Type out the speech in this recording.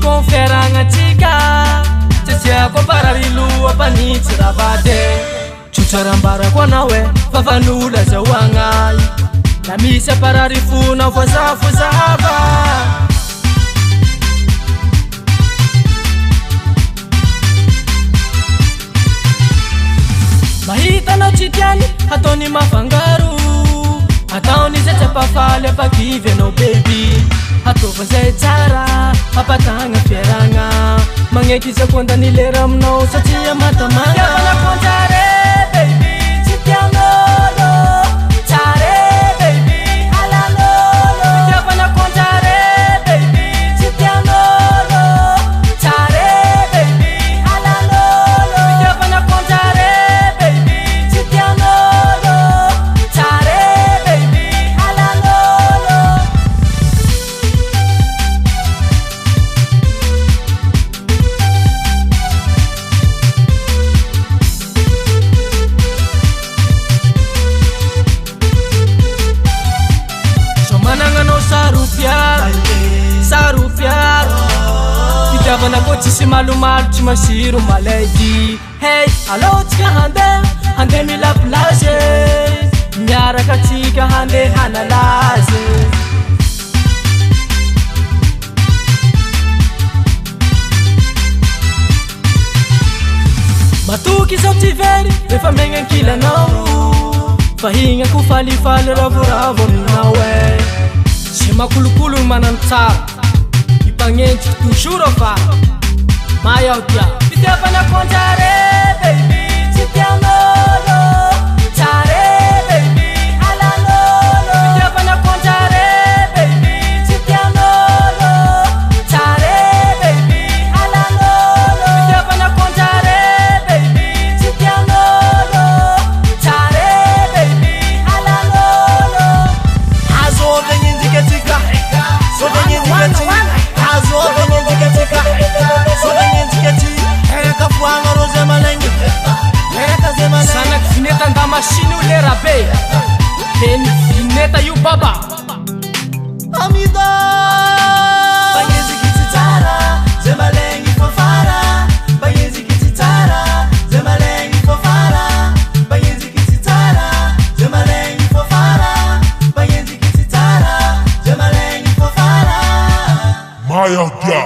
konferangatsika tsytsiako pararilu apanitsy rabade tsotsarambarako anao e favan'ola zao agnay la misy aparary fona voazavozava mahitanao tsy tiany ataony mafangaro ataony zay tsapafaly apakivy anao baby ataovan'izay tsara apatagna fiaragna magneky izako andany lera aminao satria matamagna fanakonjare baby tsy tianolo tsare baby alanolo fanakonjare baby tsy tianolo tsare baby alanolo fanakonjare baby tsy tianolo tsare baby alanolo somananganao sarofiaro fitiavanako tsisy malomalo tsy masiro malaiky hey alô tsika hande mila plage miaraka tsika hande hanalaze matoky zao ty very efa megnakilanao fahignako falifaly ravoravo aminao e sy makolokolo ny manano tsara ipagnentsiky toujours fa mayaho tia fitiavanakonjare baby tsy tianolo tsare baby alanolo fitiavanakonjare baby tsy tianolo tsare baby alanolo fitiavanakonjare baby tsy tianolo tsare baby alanolo azovanyenjikatsika zovanyenjikatsika azovanyenjikatsika zovanyenjikatsika erakafoagna ro zay malagny eraka zay malagny sanaky vineta ndamasiny o lera be heny vineta io baba amida bagneziky tsara zay malagny fafara bagneziky tsara zay malagny fafara bagneziky tsara zay malagny fafara bagneziky tsara zay malagny fafara Mayaho tia